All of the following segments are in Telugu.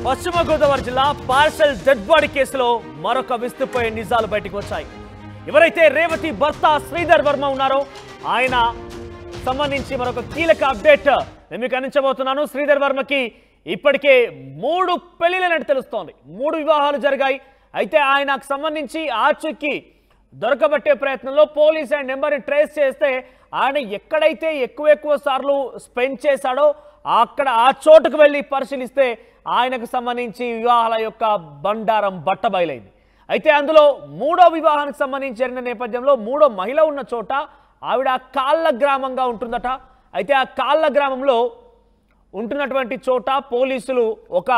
పశ్చిమ గోదావరి జిల్లా పార్సల్ డెడ్ బాడీ కేసులో మరొక విస్తుపోయే నిజాలు బయటకు వచ్చాయి. ఎవరైతే రేవతి భర్త శ్రీధర్ వర్మ ఉన్నారో ఆయన సంబంధించి మరొక కీలక అప్డేట్ నేను మీకు అందించబోతున్నాను. శ్రీధర్ వర్మకి ఇప్పటికే 3 పెళ్లిళ్ళని తెలుస్తోంది. 3 వివాహాలు జరిగాయి. అయితే ఆయనకు సంబంధించి ఆచూకీ దొరకబట్టే ప్రయత్నంలో పోలీస్ ఆయన నెంబర్ని ట్రేస్ చేస్తే ఆయన ఎక్కడైతే ఎక్కువ సార్లు స్పెండ్ చేశాడో అక్కడ ఆ చోటుకు వెళ్ళి పరిశీలిస్తే ఆయనకు సంబంధించి వివాహాల యొక్క బండారం బట్టబయలైంది. అయితే అందులో 3వ వివాహానికి సంబంధించి జరిగిన నేపథ్యంలో 3వ మహిళ ఉన్న చోట ఆవిడ కాళ్ళ గ్రామంగా ఉంటుందట. అయితే ఆ కాళ్ళ గ్రామంలో ఉంటున్నటువంటి చోట పోలీసులు ఒక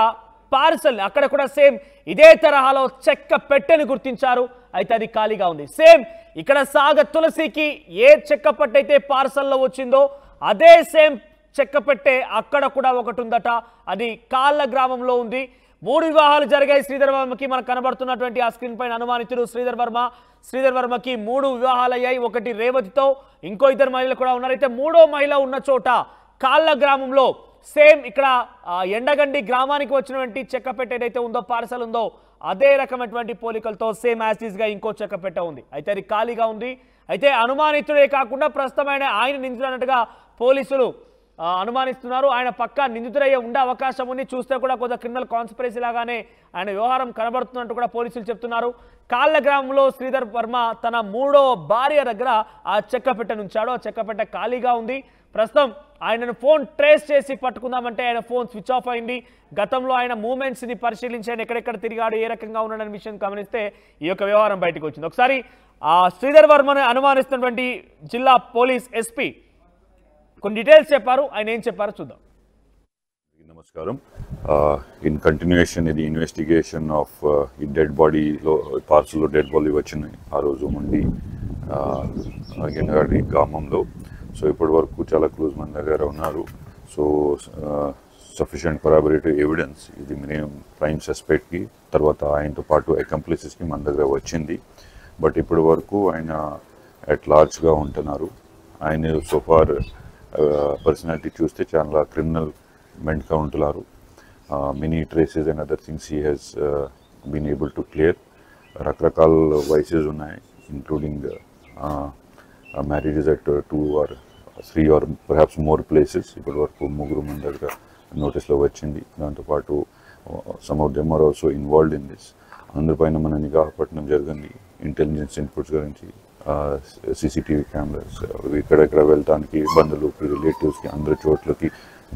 పార్సల్ అక్కడ కూడా సేమ్ ఇదే తరహాలో చెక్క పెట్టెని గుర్తించారు. అయితే అది ఖాళీగా ఉంది. సేమ్ ఇక్కడ సాగ తులసికి ఏ చెక్క పెట్టయితే పార్సల్లో వచ్చిందో అదే సేమ్ చెక్క పెట్టే అక్కడ కూడా ఒకటి ఉందట. అది కాళ్ళ గ్రామంలో ఉంది. 3 వివాహాలు జరిగాయి శ్రీధర్ వర్మకి. మనకు కనబడుతున్నటువంటి ఆ స్క్రీన్ పైన అనుమానితుడు శ్రీధర్ వర్మ. శ్రీధర్ వర్మకి 3 వివాహాలు అయ్యాయి. ఒకటి రేవతితో, ఇంకో 2 మహిళలు కూడా ఉన్నారు. అయితే 3వ మహిళ ఉన్న చోట కాళ్ళ గ్రామంలో సేమ్ ఇక్కడ ఎండగండి గ్రామానికి వచ్చినటువంటి చెక్కపెట్ట ఏదైతే ఉందో పార్సల్ ఉందో అదే రకమైనటువంటి పోలికలతో సేమ్ యాసిడ్గా ఇంకో చెక్కపెట్ట ఉంది. అయితే అది ఖాళీగా ఉంది. అయితే అనుమానితుడే కాకుండా ప్రస్తుతమైన ఆయన నిందితున్నట్టుగా పోలీసులు అనుమానిస్తున్నారు. ఆయన పక్కా నిందితుడయ్యే ఉండే అవకాశం ఉంది. చూస్తే కూడా కొంత క్రిమినల్ కాన్స్పిరసీ లాగానే ఆయన వ్యవహారం కనబడుతున్నట్టు కూడా పోలీసులు చెప్తున్నారు. కాళ్ళ గ్రామంలో శ్రీధర్ వర్మ తన 3వ భార్య దగ్గర ఆ చెక్కపెట్టెను ఉంచాడు. ఆ చెక్కపెట్ట ఖాళీగా ఉంది. ప్రస్తుతం ఆయనను ఫోన్ ట్రేస్ చేసి పట్టుకుందామంటే ఆయన ఫోన్ స్విచ్ ఆఫ్ అయింది. గతంలో ఆయన మూమెంట్స్ని పరిశీలించి ఆయన ఎక్కడెక్కడ తిరిగాడు, ఏ రకంగా ఉన్నాడనే విషయం గమనిస్తే ఈ యొక్క వ్యవహారం బయటకు వచ్చింది. ఒకసారి శ్రీధర్ వర్మను అనుమానిస్తున్నటువంటి జిల్లా పోలీస్ ఎస్పీ కొన్ని డీటెయిల్స్ చెప్పారు. ఆయన ఏం చెప్పారో చూద్దాం. నమస్కారం. ఇన్ కంటిన్యూషన్ ఇది ఇన్వెస్టిగేషన్ ఆఫ్ ఈ డెడ్ బాడీలో పార్సల్లో డెడ్ బాడీ వచ్చినాయి ఆ రోజు ఉండి ఎండగడ్డి గ్రామంలో. సో ఇప్పటి వరకు చాలా క్లూజ్ మన దగ్గర ఉన్నారు. సో సఫిషియంట్ కొరాబరేటివ్ ఎవిడెన్స్ ఇది మేము ప్రైమ్ సస్పెక్ట్కి తర్వాత ఆయనతో పాటు అకంప్లిసెస్కి మన దగ్గర వచ్చింది. బట్ ఇప్పటి వరకు ఆయన అట్ లార్జ్గా ఉంటున్నారు. ఆయన సోఫార్ పర్సనాలిటీ చూస్తే చాలా క్రిమినల్ మెంట్గా ఉంటున్నారు. Many traces and other things he has been able to clear. రకరకాల వయసెస్ ఉన్నాయి, including marriages at 2 or 3 or perhaps more places. ఇప్పటి వరకు 3 మంది దగ్గర నోటీస్లో వచ్చింది. దాంతోపాటు some of them are also involved in this. అందరిపైన మన నిఘా పట్టడం జరిగింది. ఇంటెలిజెన్స్ ఇన్పుట్స్ గురించి సీసీటీవీ కెమెరాస్ ఇక్కడెక్కడ వెళ్తానికి బంధువులు రిలేటివ్స్కి అందరి చోట్లకి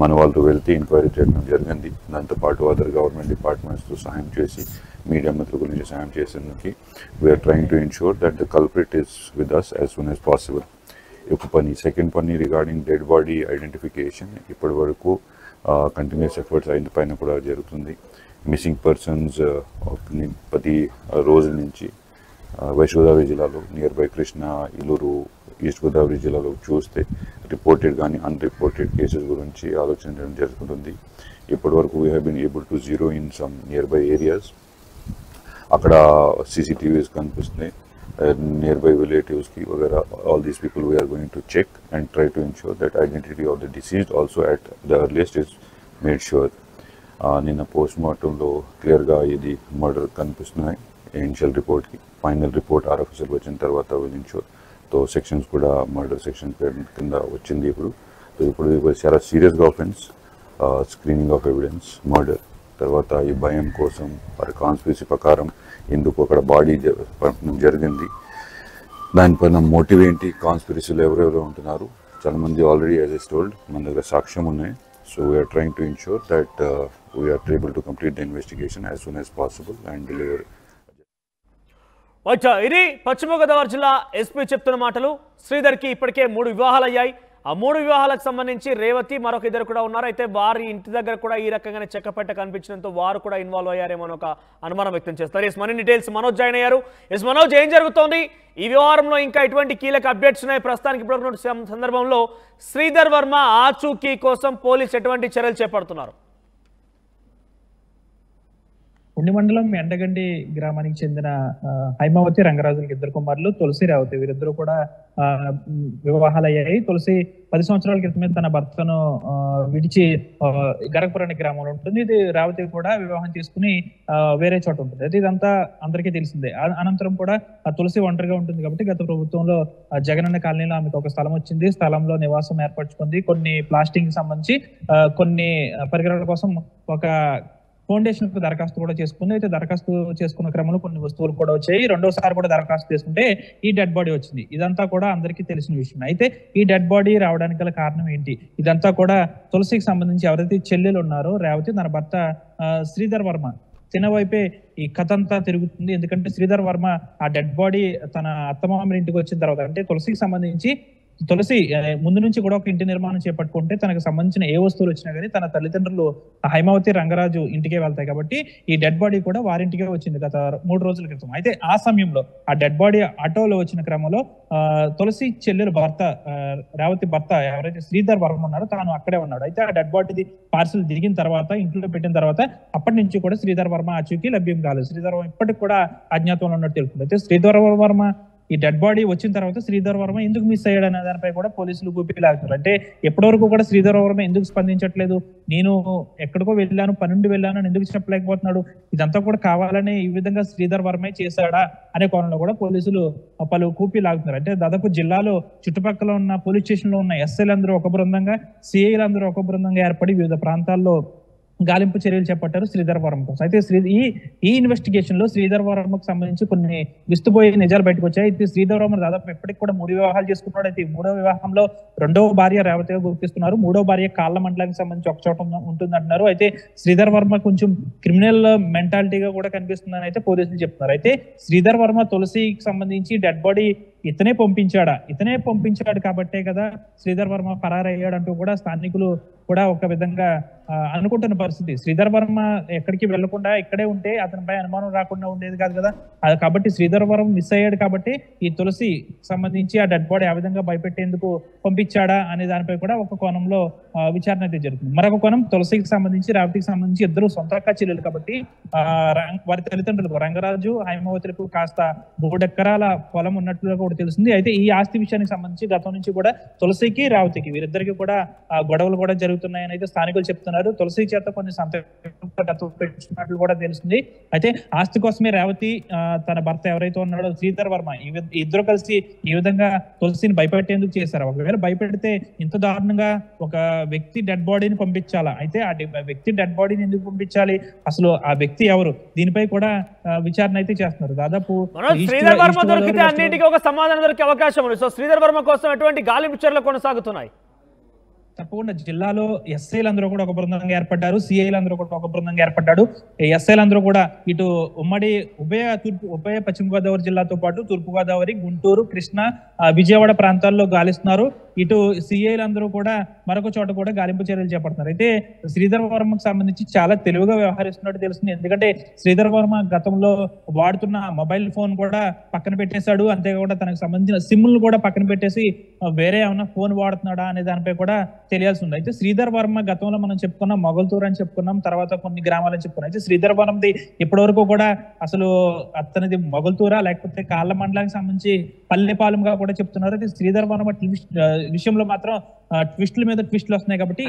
మన వాళ్ళతో వెళ్తే ఎంక్వైరీ చేయడం జరిగింది. దాంతోపాటు అదర్ గవర్నమెంట్ డిపార్ట్మెంట్స్తో సహాయం చేసి మీడియా మిత్రుల గురించి సహాయం చేసేందుకు we are trying to ensure that the culprit is with us as soon as possible. ఒక పని సెకండ్ పని రిగార్డింగ్ డెడ్ బాడీ ఐడెంటిఫికేషన్ ఇప్పటి వరకు కంటిన్యూస్ ఎఫర్ట్స్ అయిన పైన కూడా జరుగుతుంది. మిస్సింగ్ పర్సన్స్ ప్రతి రోజు నుంచి వెస్ట్ గోదావరి జిల్లాలో near by Krishna, Illur, east Godavari జిల్లాలో చూస్తే రిపోర్టెడ్ కానీ అన్రిపోర్టెడ్ కేసెస్ గురించి ఆలోచించడం జరుగుతుంది. ఇప్పటి వరకు we have been able to zero in some nearby areas. అక్కడ సీసీటీవీస్ కనిపిస్తున్నాయి నియర్ బై రిలేటివ్స్కి వగేరా. All these people we are going to check and try to ensure that identity of the deceased also at the earliest is made sure. నిన్న పోస్ట్ మార్టంలో క్లియర్గా ఇది మర్డర్ కనిపిస్తున్నాయి. ఇనిషియల్ రిపోర్ట్కి ఫైనల్ రిపోర్ట్ ఆర్ఎఫ్ఎస్ఎల్ వచ్చిన తర్వాత విల్ ఇన్షూర్. తో సెక్షన్స్ కూడా మర్డర్ సెక్షన్ కింద వచ్చింది. ఇప్పుడు చాలా సీరియస్గా offence, screening of evidence, murder. తర్వాత ఈ భయం కోసం వారి కాన్స్పిరసీ ప్రకారం ఎందుకు అక్కడ బాడీ జరిగింది, దానిపైన మోటివ్ ఏంటి, కాన్స్పిరసీలో ఎవరెవరు ఉంటున్నారు. చాలామంది ఆల్రెడీ యాజ్ ఎస్ టోల్డ్ మన దగ్గర సాక్ష్యం ఉన్నాయి. So we are trying to ensure that we are able to complete the investigation as soon as possible and deliver. ఇది పశ్చిమ గోదావరి జిల్లా ఎస్పీ చెప్తున్న మాటలు. శ్రీధర్కి ఇప్పటికే 3 వివాహాలు అయ్యాయి. ఆ 3 వివాహాలకు సంబంధించి రేవతి మరొక 2 కూడా ఉన్నారు. అయితే వారి ఇంటి దగ్గర కూడా ఈ రకంగానే చెక్కపెట్ట కనిపించడంతో వారు కూడా ఇన్వాల్వ్ అయ్యారేమో అని ఒక అనుమానం వ్యక్తం చేస్తారు. ఎస్ మనీ డీటెయిల్స్ మనోజ్ జాయిన్ అయ్యారు. ఎస్ మనోజ్, ఏం జరుగుతోంది ఈ వ్యవహారంలో? ఇంకా ఎటువంటి కీలక అప్డేట్స్ ఉన్నాయి ప్రస్తుతానికి? ఇప్పుడు సందర్భంలో శ్రీధర్ వర్మ ఆచూకీ కోసం పోలీసు ఎటువంటి చర్యలు చేపడుతున్నారు? ఉండి మండలం ఎండగండి గ్రామానికి చెందిన హైమావతి రంగరాజులకి ఇద్దరు కుమారులు తులసి రేవతి. వీరిద్దరూ కూడా వివాహాలయ్యాయి. తులసి 10 సంవత్సరాల క్రితమే తన భర్తను విడిచి గరగపురం అనే గ్రామంలో ఉంటుంది. ఇది రేవతి కూడా వివాహం చేసుకుని వేరే చోట ఉంటుంది. అయితే ఇదంతా అందరికీ తెలిసిందే. అనంతరం కూడా తులసి ఒంటరిగా ఉంటుంది కాబట్టి గత ప్రభుత్వంలో జగనన్న కాలనీలో ఆమెకు ఒక స్థలం వచ్చింది. స్థలంలో నివాసం ఏర్పరచుకుంది. కొన్ని ప్లాస్టింగ్ సంబంధించి కొన్ని పరికరాల కోసం ఒక ఫౌండేషన్ కు దరఖాస్తు కూడా చేసుకుంది. అయితే దరఖాస్తు చేసుకున్న క్రమంలో కొన్ని వస్తువులు కూడా వచ్చాయి. రెండోసారి కూడా దరఖాస్తు చేసుకుంటే ఈ డెడ్ బాడీ వచ్చింది. ఇదంతా కూడా అందరికీ తెలిసిన విషయం. అయితే ఈ డెడ్ బాడీ రావడానికి గల కారణం ఏంటి? ఇదంతా కూడా తులసికి సంబంధించి ఎవరైతే చెల్లెలు ఉన్నారో రేవతి, తన భర్త శ్రీధర్ వర్మ తిన వైపే ఈ కథ అంతా తిరుగుతుంది. ఎందుకంటే శ్రీధర్ వర్మ ఆ డెడ్ బాడీ తన అత్తమామల ఇంటికి వచ్చిన తర్వాత, అంటే తులసికి సంబంధించి తులసి ముందు నుంచి కూడా ఒక ఇంటి నిర్మాణం చేపట్టుకుంటే తనకు సంబంధించిన ఏ వస్తువులు వచ్చినా కానీ తన తల్లిదండ్రులు హైమావతి రంగరాజు ఇంటికే వెళ్తాయి. కాబట్టి ఈ డెడ్ బాడీ కూడా వారింటికే వచ్చింది గత 3 రోజుల క్రితం. అయితే ఆ సమయంలో ఆ డెడ్ బాడీ ఆటోలో వచ్చిన క్రమంలో తులసి చెల్లెలు భర్త రేవతి భర్త ఎవరైతే శ్రీధర్ వర్మ ఉన్నారో తాను అక్కడే ఉన్నాడు. అయితే ఆ డెడ్ బాడీ పార్సిల్ దిగిన తర్వాత ఇంట్లో పెట్టిన తర్వాత అప్పటి నుంచి కూడా శ్రీధర్ వర్మ ఆచూకీ లభ్యం కాలేదు. శ్రీధర్ వర్మ ఇప్పటికి కూడా అజ్ఞాతంలో ఉన్నట్టు తెలుస్తుంది. అయితే శ్రీధర్ వర్మ ఈ డెడ్ బాడీ వచ్చిన తర్వాత శ్రీధర్ వర్మ ఎందుకు మిస్ అయ్యాడు అనే దానిపై కూడా పోలీసులు గుప్పిలాగుతారు. అంటే ఎప్పటి వరకు కూడా శ్రీధర్ వర్మ ఎందుకు స్పందించట్లేదు, నేను ఎక్కడికో వెళ్ళాను, పని నుండి వెళ్ళాను అని ఎందుకు చెప్పలేకపోతున్నాడు, ఇదంతా కూడా కావాలని ఈ విధంగా శ్రీధర్ వర్మే చేశాడా అనే కోణంలో కూడా పోలీసులు పలు కూపీలాగుతున్నారు. అంటే దాదాపు జిల్లాలో చుట్టుపక్కల ఉన్న పోలీస్ స్టేషన్ లో ఉన్న ఎస్ఐలు అందరూ ఒక బృందంగా, సిఐలు అందరూ ఒక బృందంగా ఏర్పడి వివిధ ప్రాంతాల్లో గాలింపు చర్యలు చేపట్టారు శ్రీధర్ వర్మ కోసం. అయితే ఈ ఇన్వెస్టిగేషన్ లో శ్రీధర్ వర్మకు సంబంధించి కొన్ని విస్తుపోయే నిజాలు బయటకు వచ్చాయి. అయితే శ్రీధర్ వర్మ దాదాపు ఎప్పటికి కూడా 3 వివాహాలు చేసుకున్నాడు. అయితే 3వ వివాహంలో 2వ భార్య రేవతిగా గుర్తిస్తున్నారు. 3వ భార్య కాళ్ళ మండలానికి సంబంధించి ఒక చోట ఉంటుంది అంటున్నారు. అయితే శ్రీధర్ వర్మ కొంచెం క్రిమినల్ మెంటాలిటీగా కూడా కనిపిస్తుందని అయితే పోలీసులు చెప్తున్నారు. అయితే శ్రీధర్ వర్మ తులసికి సంబంధించి డెడ్ బాడీ ఇతనే పంపించాడు కాబట్టే కదా శ్రీధర్ వర్మ పరారయ్యాడు అంటూ కూడా స్థానికులు కూడా ఒక విధంగా అనుకుంటున్న పరిస్థితి. శ్రీధర్ వర్మ ఎక్కడికి వెళ్లకుండా ఇక్కడే ఉంటే అతనిపై అనుమానం రాకుండా ఉండేది కాదు కదా. కాబట్టి శ్రీధర్ వర్మ మిస్ అయ్యాడు కాబట్టి ఈ తులసి సంబంధించి ఆ డెడ్ బాడీ ఆ విధంగా భయపెట్టేందుకు పంపించాడా అనే దానిపై కూడా ఒక కోణంలో విచారణ అయితే జరుగుతుంది. మరొక కోణం తులసికి సంబంధించి రేవతికి సంబంధించి ఇద్దరు సొంత అక్క చెల్లెలు కాబట్టి వారి తల్లిదండ్రులకు రంగరాజు హైమావతులకు కాస్త 3 ఎకరాల పొలం ఉన్నట్లుగా కూడా తెలుస్తుంది. అయితే ఈ ఆస్తి విషయానికి సంబంధించి గతం నుంచి కూడా తులసికి రేవతికి వీరిద్దరికి కూడా గొడవలు కూడా జరుగుతున్నాయని అయితే స్థానికులు చెప్తున్నారు. తులసి చేత కొన్ని సంతకాలు కూడా తెలుస్తుంది. అయితే ఆస్తి కోసమే రేవతి తన భర్త ఎవరైతే ఉన్నాడో శ్రీధర్ వర్మ ఇద్దరు కలిసి ఈ విధంగా తులసిని భయపెట్టేందుకు చేశారు. ఒకవేళ భయపెడితే ఇంత దారుణంగా ఒక వ్యక్తి డెడ్ బాడీని పంపించాలా? అయితే ఆ వ్యక్తి డెడ్ బాడీని ఎందుకు పంపించాలి, అసలు ఆ వ్యక్తి ఎవరు, దీనిపై కూడా విచారణ అయితే చేస్తున్నారు. దాదాపు శ్రీధర్ వర్మ దొరికితే అన్నింటికీ ఒక సమాధానం దొరికే అవకాశం ఉంది. సో శ్రీధర్ వర్మ కోసం ఎటువంటి గాలింపు చర్యలు కొనసాగుతున్నాయి? తప్పకుండా జిల్లాలో ఎస్ఐలు అందరూ కూడా ఒక బృందంగా ఏర్పడ్డారు. సిఐలు అందరూ కూడా ఒక బృందంగా ఏర్పడ్డాడు. ఎస్ఐలు అందరూ కూడా ఇటు ఉమ్మడి ఉభయ పశ్చిమ గోదావరి జిల్లాతో పాటు తూర్పు గోదావరి, గుంటూరు, కృష్ణా, విజయవాడ ప్రాంతాల్లో గాలిస్తున్నారు. ఇటు సిఐలు అందరూ కూడా మరొక చోట కూడా గాలింపు చర్యలు చేపడుతున్నారు. అయితే శ్రీధర్ వర్మకు సంబంధించి చాలా తెలివిగా వ్యవహరిస్తున్నట్టు తెలుస్తుంది. ఎందుకంటే శ్రీధర్ వర్మ గతంలో వాడుతున్న మొబైల్ ఫోన్ కూడా పక్కన పెట్టేశాడు. అంతేకాకుండా తనకు సంబంధించిన సిమ్లు కూడా పక్కన పెట్టేసి వేరే ఏమన్నా ఫోన్ వాడుతున్నాడా అనే దానిపై కూడా తెలియాల్సి ఉంది. అయితే శ్రీధర్ వర్మ గతంలో మనం చెప్పుకున్నాం, మొగల్తూరు అని చెప్పుకున్నాం, తర్వాత కొన్ని గ్రామాలని చెప్పుకున్నాం. అయితే శ్రీధర్ వర్మది ఇప్పటి వరకు కూడా అసలు అతనిది మొగల్తూరా లేకపోతే కాళ్ళ మండలానికి సంబంధించి పల్లెపాలెంగా కూడా చెప్తున్నారు. అయితే శ్రీధర్ వర్మ విషయంలో మాత్రం ట్విస్టుల మీద ట్విస్టులు వస్తున్నాయి. కాబట్టి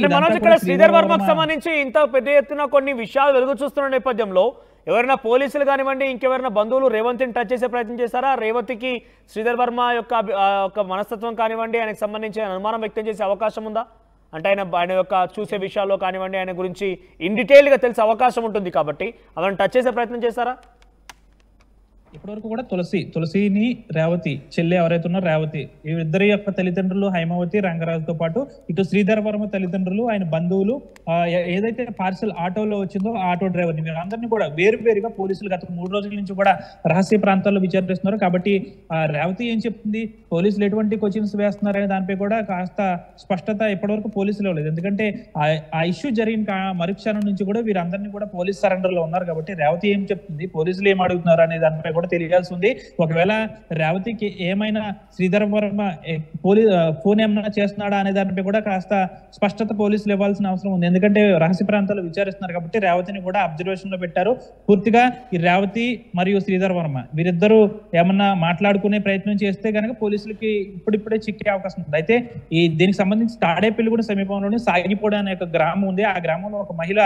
శ్రీధర్ వర్మకు సంబంధించి ఇంత పెద్ద ఎత్తున కొన్ని విషయాలు వెలుగు చూస్తున్న నేపథ్యంలో ఎవరైనా పోలీసులు కానివ్వండి, ఇంకెవరైనా బంధువులు రేవంత్ని టచ్ చేసే ప్రయత్నం చేశారా? రేవతికి శ్రీధర్ వర్మ యొక్క మనస్తత్వం కానివ్వండి, ఆయనకు సంబంధించి అనుమానం వ్యక్తం చేసే అవకాశం ఉందా? అంటే ఆయన యొక్క చూసే విషయాల్లో కానివ్వండి, ఆయన గురించి ఇన్ డీటెయిల్గా తెలిసే అవకాశం ఉంటుంది కాబట్టి అవన్నీ టచ్ చేసే ప్రయత్నం చేశారా? ఇప్పటివరకు కూడా తులసిని రేవతి చెల్లె ఎవరైతే ఉన్నారో రేవతి వీరిద్దరి యొక్క తల్లిదండ్రులు హైమావతి రంగరాజుతో పాటు ఇటు శ్రీధర్ వర్మ తల్లిదండ్రులు, ఆయన బంధువులు, ఏదైతే పార్సల్ ఆటోలో వచ్చిందో ఆటో డ్రైవర్ని వీరందరినీ కూడా వేరువేరుగా పోలీసులు గత 3 రోజుల నుంచి కూడా రహస్య ప్రాంతాల్లో విచారిస్తున్నారు. కాబట్టి రేవతి ఏం చెప్తుంది, పోలీసులు ఎటువంటి కోచింగ్స్ వేస్తున్నారనే దానిపై కూడా కాస్త స్పష్టత ఇప్పటివరకు పోలీసులు ఇవ్వలేదు. ఎందుకంటే ఆ ఇష్యూ జరిగిన మరుక్షణం నుంచి కూడా వీరందరినీ కూడా పోలీస్ సరెండర్ లో ఉన్నారు. కాబట్టి రేవతి ఏం చెప్తుంది, పోలీసులు ఏం అడుగుతున్నారు అనే దానిపై కూడా తెలియాల్సి ఉంది. ఒకవేళ రేవతికి ఏమైనా శ్రీధర్ వర్మ ఫోన్ ఏమైనా చేస్తున్నాడా అనే దానిపై కూడా కాస్త స్పష్టత పోలీసులు ఇవ్వాల్సిన అవసరం ఉంది. ఎందుకంటే రహస్య ప్రాంతాల్లో విచారిస్తున్నారు కాబట్టి రేవతిని కూడా అబ్జర్వేషన్ లో పెట్టారు. పూర్తిగా ఈ రేవతి మరియు శ్రీధర్ వర్మ వీరిద్దరూ ఏమన్నా మాట్లాడుకునే ప్రయత్నం చేస్తే కనుక పోలీసులకి ఇప్పుడిప్పుడే చిక్కే అవకాశం ఉంది. అయితే దీనికి సంబంధించి తాడేపల్లిగూడెం సమీపంలోనే సాగిపోవడం అనే ఒక గ్రామం ఉంది. ఆ గ్రామంలో ఒక మహిళ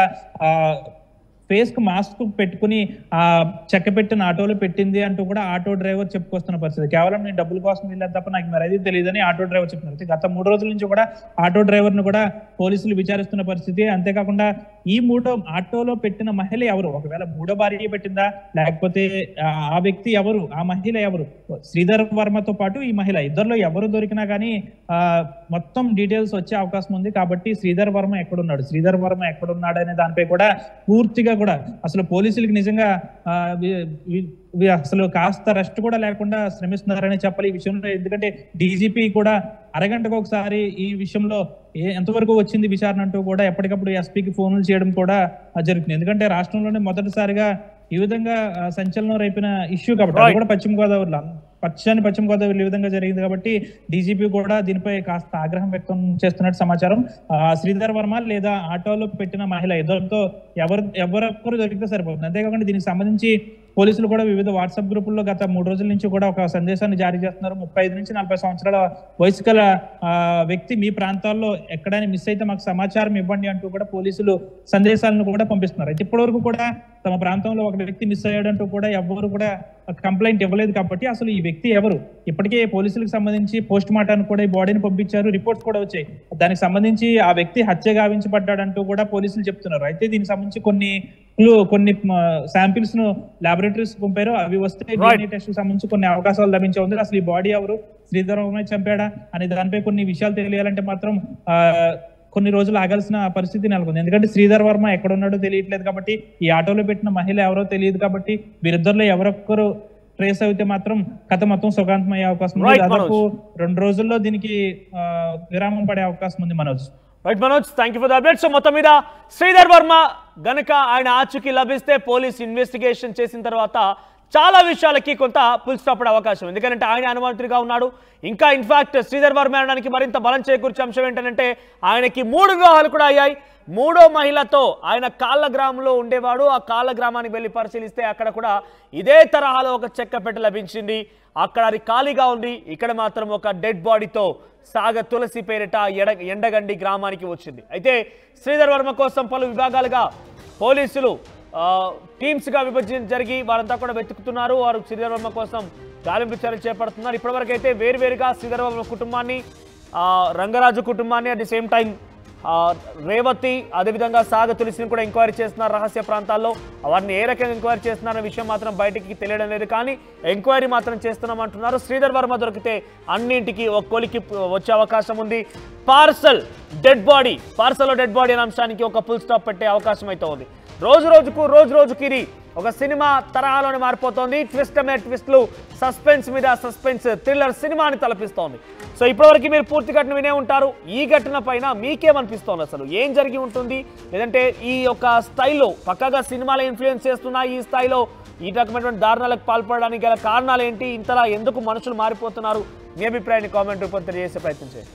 ఫేస్ కు మాస్క్ పెట్టుకుని ఆ చెక్క పెట్టిన ఆటోలో పెట్టింది అంటూ కూడా ఆటో డ్రైవర్ చెప్పుకొస్తున్న పరిస్థితి. కేవలం నేను డబ్బుల కోసం వెళ్ళాను తప్ప నాకు మరి అది తెలియదని ఆటో డ్రైవర్ చెప్తున్నారు. గత 3 రోజుల నుంచి కూడా ఆటో డ్రైవర్ ను కూడా పోలీసులు విచారిస్తున్న పరిస్థితి. అంతేకాకుండా ఈ ఆటోలో పెట్టిన మహిళ ఎవరు, ఒకవేళ 3వ భార్య పెట్టిందా లేకపోతే ఆ వ్యక్తి ఎవరు, ఆ మహిళ ఎవరు, శ్రీధర్ వర్మతో పాటు ఈ మహిళ ఇద్దరిలో ఎవరు దొరికినా కానీ మొత్తం డీటెయిల్స్ వచ్చే అవకాశం ఉంది. కాబట్టి శ్రీధర్ వర్మ ఎక్కడున్నాడు అనే దానిపై కూడా పూర్తిగా కూడా అసలు పోలీసులకి నిజంగా అసలు కాస్త రెస్ట్ కూడా లేకుండా శ్రమిస్తున్నారని చెప్పాలి ఈ విషయంలో. ఎందుకంటే డీజీపీ కూడా అరగంటకు ఒకసారి ఈ విషయంలో ఎంతవరకు వచ్చింది విచారణ అంటూ కూడా ఎప్పటికప్పుడు ఎస్పీకి ఫోన్లు చేయడం కూడా జరుగుతుంది. ఎందుకంటే రాష్ట్రంలోనే మొదటిసారిగా ఈ విధంగా సంచలనం రేపిన ఇష్యూ కాబట్టి అది కూడా పశ్చిమ గోదావరిలో ఈ విధంగా జరిగింది కాబట్టి డీజీపీ కూడా దీనిపై కాస్త ఆగ్రహం వ్యక్తం చేస్తున్నట్టు సమాచారం. శ్రీధర్ వర్మ లేదా ఆటోలో పెట్టిన మహిళ ఇద్దరితో ఎవరొక్కరు దొరికితే సరిపోతుంది. అంతేకాకుండా దీనికి సంబంధించి పోలీసులు కూడా వివిధ వాట్సాప్ గ్రూపుల్లో గత 3 రోజుల నుంచి కూడా ఒక సందేశాన్ని జారీ చేస్తున్నారు. 35 నుంచి 40 సంవత్సరాల వయసు గల వ్యక్తి మీ ప్రాంతాల్లో ఎక్కడైనా మిస్ అయితే మాకు సమాచారం ఇవ్వండి అంటూ కూడా పోలీసులు సందేశాలను కూడా పంపిస్తున్నారు. అయితే ఇప్పటివరకు కూడా తమ ప్రాంతంలో ఒక వ్యక్తి మిస్ అయ్యాడంటూ కూడా ఎవరు కూడా కంప్లైంట్ ఇవ్వలేదు. కాబట్టి అసలు ఈ వ్యక్తి ఎవరు, ఇప్పటికే పోలీసులకు సంబంధించి పోస్ట్ మార్టానికి కూడా ఈ బాడీని పంపించారు, రిపోర్ట్స్ కూడా వచ్చాయి. దానికి సంబంధించి ఆ వ్యక్తి హత్య గావించబడ్డాడంటూ కూడా పోలీసులు చెప్తున్నారు. అయితే దీనికి సంబంధించి కొన్ని శాంపిల్స్ ను లాబొరేటరీస్ పంపారు. అవి వస్తే డిఎన్ఏ టెస్ట్ సంబంధించి కొన్ని అవకాశాలు లభించే ఉంది. అసలు ఈ బాడీ ఎవరు, శ్రీధర్ వర్మ చంపాడా అనే దానిపై కొన్ని విషయాలు తెలియాలంటే మాత్రం కొన్ని రోజులు ఆగాల్సిన పరిస్థితి నెలకొంది. ఎందుకంటే శ్రీధర్ వర్మ ఎక్కడున్నాడో తెలియట్లేదు కాబట్టి, ఈ ఆటోలో పెట్టిన మహిళ ఎవరో తెలియదు కాబట్టి వీరిద్దరిలో ఎవరొక్కరు ట్రేస్ అయితే మాత్రం కథ మొత్తం సుఖాంతం అయ్యే అవకాశం ఉంది. దాదాపు 2 రోజుల్లో దీనికి విరామం పడే అవకాశం ఉంది. Manoj thank you for the update. So మొత్తం మీద శ్రీధర్ వర్మ గనక ఆయన ఆచూకీ లభిస్తే పోలీస్ ఇన్వెస్టిగేషన్ చేసిన తర్వాత చాలా విషయాలకి కొంత పుల్ స్టాప్ పడే అవకాశం. ఎందుకంటే ఆయన అనుమానితుడిగా ఉన్నాడు. ఇంకా ఇన్ఫాక్ట్ శ్రీధర్ వర్మ అనడానికి మరింత బలం చేకూర్చే అంశం ఏంటంటే ఆయనకి 3 వివాహాలు కూడా అయ్యాయి. 3వ మహిళతో ఆయన కాళ్ళ గ్రామంలో ఉండేవాడు. ఆ కాళ్ళ గ్రామానికి వెళ్ళి పరిశీలిస్తే అక్కడ కూడా ఇదే తరహాలో ఒక చెక్క పెట్టె లభించింది. అక్కడ అది ఖాళీగా ఉంది. ఇక్కడ మాత్రం ఒక డెడ్ బాడీతో సాగ తులసి పేరిట ఎండగండి గ్రామానికి వచ్చింది. అయితే శ్రీధర్ వర్మ కోసం పలు విభాగాలుగా పోలీసులు టీమ్స్గా విభజన జరిగి వారంతా కూడా వెతుకుతున్నారు. వారు శ్రీధర్ వర్మ కోసం గాలింపు చర్యలు చేపడుతున్నారు. ఇప్పటివరకు అయితే వేరువేరుగా శ్రీధర్ వర్మ కుటుంబాన్ని, రంగరాజు కుటుంబాన్ని, at the same time Revathi, అదేవిధంగా సాగ తులసిని కూడా ఎంక్వైరీ చేస్తున్నారు రహస్య ప్రాంతాల్లో. వారిని ఏ రకంగా ఎంక్వైరీ చేస్తున్నారనే విషయం మాత్రం బయటికి తెలియడం లేదు, కానీ ఎంక్వైరీ మాత్రం చేస్తున్నామంటున్నారు. శ్రీధర్ వర్మ దొరికితే అన్నింటికి ఒక కొలికి వచ్చే అవకాశం ఉంది. పార్సల్లో డెడ్ బాడీ అనే అంశానికి ఒక ఫుల్ స్టాప్ పెట్టే అవకాశం అయితే ఉంది. రోజు రోజుకి ఇది ఒక సినిమా తరహాలోనే మారిపోతోంది. ట్విస్ట్ మీద ట్విస్ట్లు, సస్పెన్స్ మీద సస్పెన్స్, థ్రిల్లర్ సినిమాని తలపిస్తోంది. సో ఇప్పటివరకు మీరు పూర్తి ఘటన వినే ఉంటారు. ఈ ఘటన పైన మీకేమనిపిస్తోంది, అసలు ఏం జరిగి ఉంటుంది, లేదంటే ఈ యొక్క స్టైల్లో పక్కగా సినిమాలో ఇన్ఫ్లుయెన్స్ చేస్తున్న ఈ స్థాయిలో ఈ రకమైనటువంటి దారుణాలకు పాల్పడడానికి గల కారణాలు ఏంటి, ఇంతలా ఎందుకు మనుషులు మారిపోతున్నారు, మీ అభిప్రాయాన్ని కామెంట్ రూపంలో తెలియజేసే ప్రయత్నం చేయండి.